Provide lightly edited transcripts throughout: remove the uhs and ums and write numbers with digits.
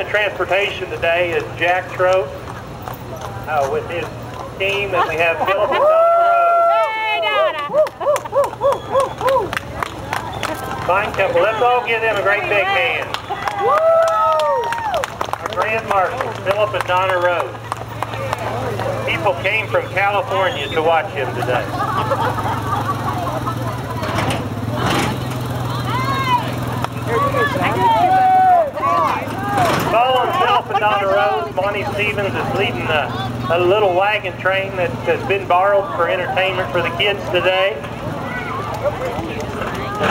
the transportation today is Jack Trout with his team, and we have Philip and Donna Rose. Fine couple. Let's all give them a great big hand. Our Grand Marshals, Philip and Donna Rose. People came from California to watch him today. Following Philip and Donna Rose, Monty Stevens is leading a little wagon train that has been borrowed for entertainment for the kids today.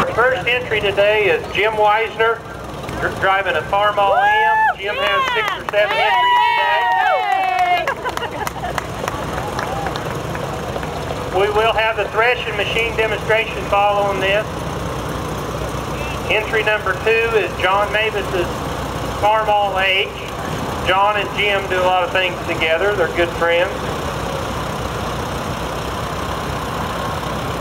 The first entry today is Jim Weisner, driving a Farmall M. Jim has 6 or 7 entries today. We will have the threshing machine demonstration following this. Entry number 2 is John Mavis's Farmall H. John and Jim do a lot of things together. They're good friends.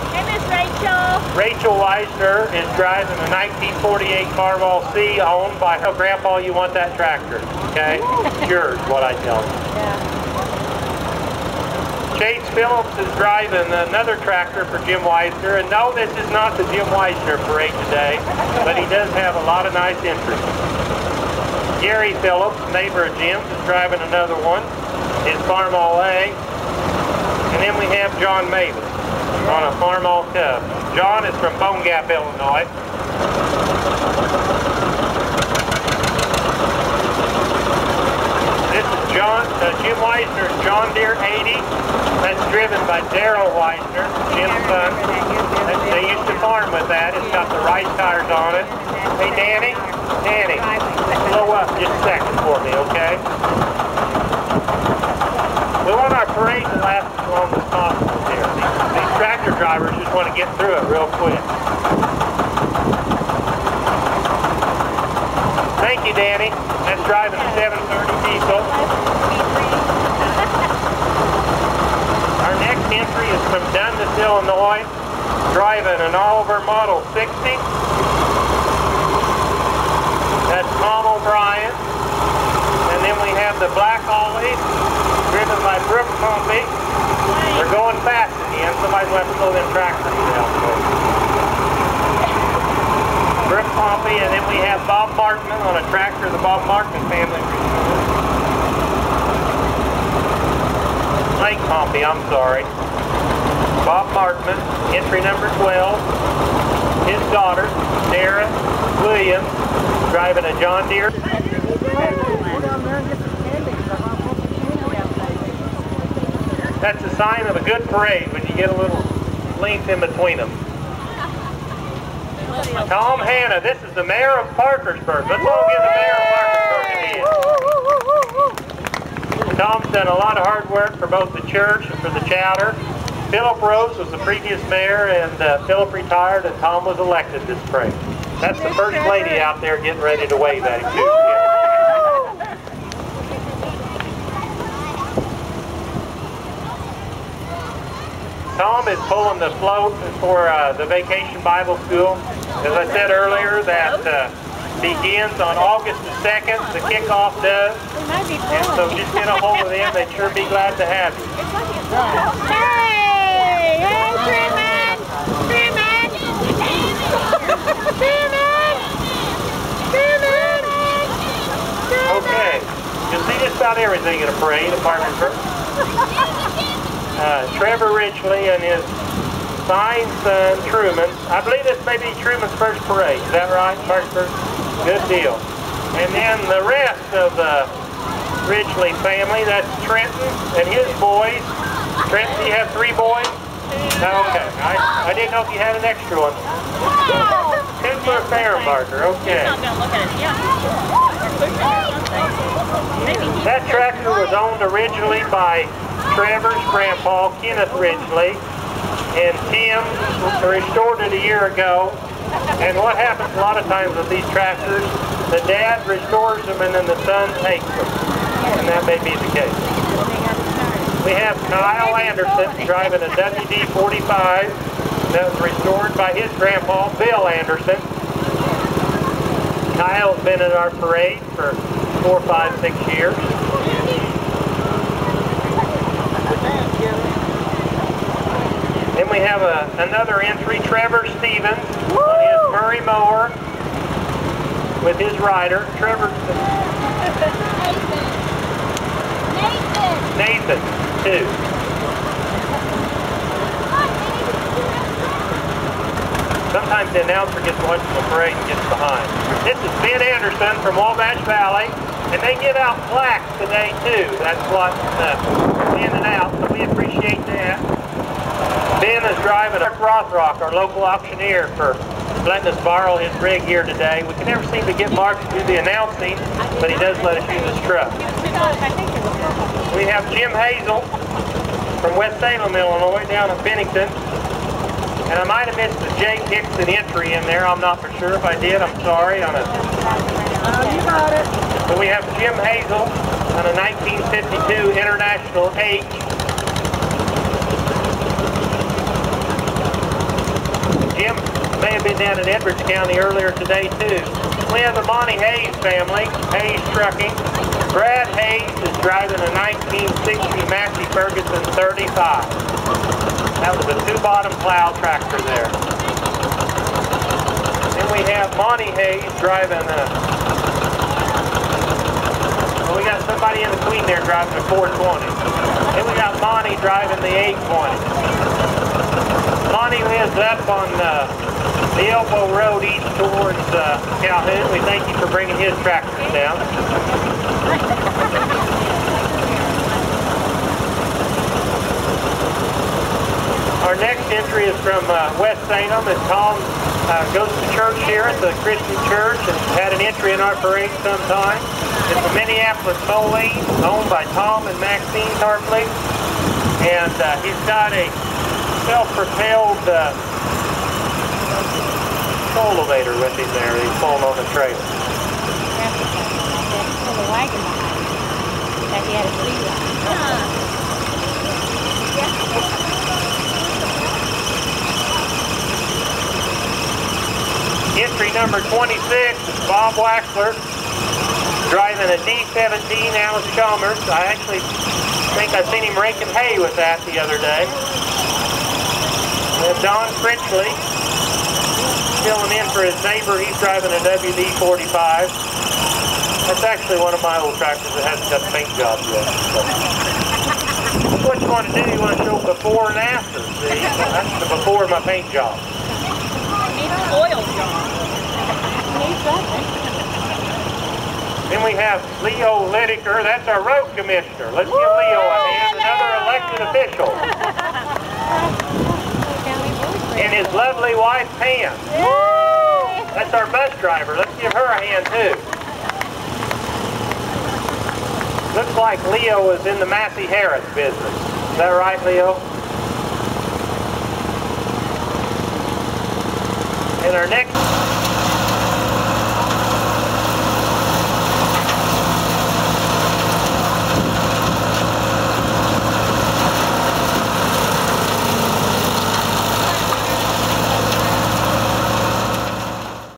Hey, Miss Rachel. Rachel Weisner is driving a 1948 Farmall C owned by her grandpa. You want that tractor, okay? Yours, what I tell you. Yeah. Chase Phillips is driving another tractor for Jim Weisner. And no, this is not the Jim Weisner parade today, but he does have a lot of nice entries. Gary Phillips, neighbor of Jim's, is driving another one, his Farmall A. And then we have John Mavis on a Farmall Cub. John is from Bone Gap, Illinois. This is Jim Weisner's John Deere 80. That's driven by Daryl Weisner, Jim's son. They used to farm with that. It's got the rice tires on it. Hey, Danny, slow up just a second for me, okay? We want our parade to last as long as possible here. These tractor drivers just want to get through it real quick. Thank you, Danny. That's driving a 730 diesel. Our next entry is from Dundas, Illinois, driving an Oliver Model 60. That's Tom O'Brien. And then we have the Black Ollie, driven by Brooke Pompey. They're going fast again. Somebody's going to have to slow them tractors down. Brooke Pompey, and then we have Bob Markman on a tractor the Bob Markman family. Lake Pompey, I'm sorry. Bob Markman, entry number 12. His daughter, Sarah Williams, driving a John Deere. That's a sign of a good parade when you get a little length in between them. Tom Hanna, this is the mayor of Parkersburg. Let's all give the mayor of Parkersburg a hand. Tom's done a lot of hard work for both the church and for the chowder. Philip Rose was the previous mayor, and Philip retired, and Tom was elected this spring. That's the first lady out there getting ready to wave at him, too. Tom is pulling the float for the Vacation Bible School. As I said earlier, that begins on August the 2nd. The kickoff does. And so just get a hold of them. They'd sure be glad to have you. Hey! Hey, Truman! Truman! Truman! Okay. You'll see just about everything in a parade at Parkersburg. Trevor Ridgely and his fine son, Truman. I believe this may be Truman's first parade. Is that right, Parkersburg? Good deal. And then the rest of the Ridgely family, that's Trenton and his boys. Trenton, do you have 3 boys? Okay. I didn't know if you had an extra one. Tinsler Fairmarker, okay. That tractor was owned originally by Trevor's grandpa, Kenneth Ridgely, and Tim restored it a year ago. And what happens a lot of times with these tractors, the dad restores them and then the son takes them. And that may be the case. We have Kyle Anderson driving a WD-45 that was restored by his grandpa, Bill Anderson. Kyle's been at our parade for 4, 5, 6 years. Then we have another entry, Trevor Stevens, on his Murray mower with his rider. Trevor. Nathan, too. Sometimes the announcer gets watching the parade and gets behind. This is Ben Anderson from Wabash Valley, and they give out plaques today too. That's what's standing out, so we appreciate that. Ben is driving a Rothrock, our local auctioneer, for letting us borrow his rig here today. We can never seem to get Mark to do the announcing, but he does let us use his truck. We have Jim Hazel from West Salem, Illinois, down in Bennington. And I might have missed the Jake Hickson entry in there. I'm not for sure. If I did, I'm sorry. You got it. So we have Jim Hazel on a 1952 International H. Jim may have been down in Edwards County earlier today, too. We have the Monty Hayes family, Hayes Trucking. Brad Hayes is driving a 1960 Massey Ferguson 35. That was a 2-bottom plow tractor there. Then we have Monty Hayes driving well, we got somebody in between there driving a 420. Then we got Monty driving the 820. Monty lives up on the Elbow Road east towards Calhoun. We thank you for bringing his tractors down. Our next entry is from West Salem, and Tom goes to church here at the Christian church and had an entry in our parade sometime. It's a Minneapolis Foley owned by Tom and Maxine Tarpley, and he's got a self-propelled elevator with him there. He's pulling on the trailer. The wagon behind him that he had a seat on. Entry number 26 is Bob Waxler driving a D17 Alice Chalmers. I actually think I seen him raking hay with that the other day. We have Don Fritchley filling in for his neighbor. He's driving a WD-45. That's actually one of my old tractors that hasn't got the paint job yet. So. What you want to do, you want to show before and after. See? That's the before my paint job. Oil job. Then we have Leo Lideker. That's our road commissioner. Let's give Leo a hand. Another elected official. And his lovely wife, Pam. That's our bus driver. Let's give her a hand, too. Looks like Leo is in the Massey Harris business. Is that right, Leo? And our next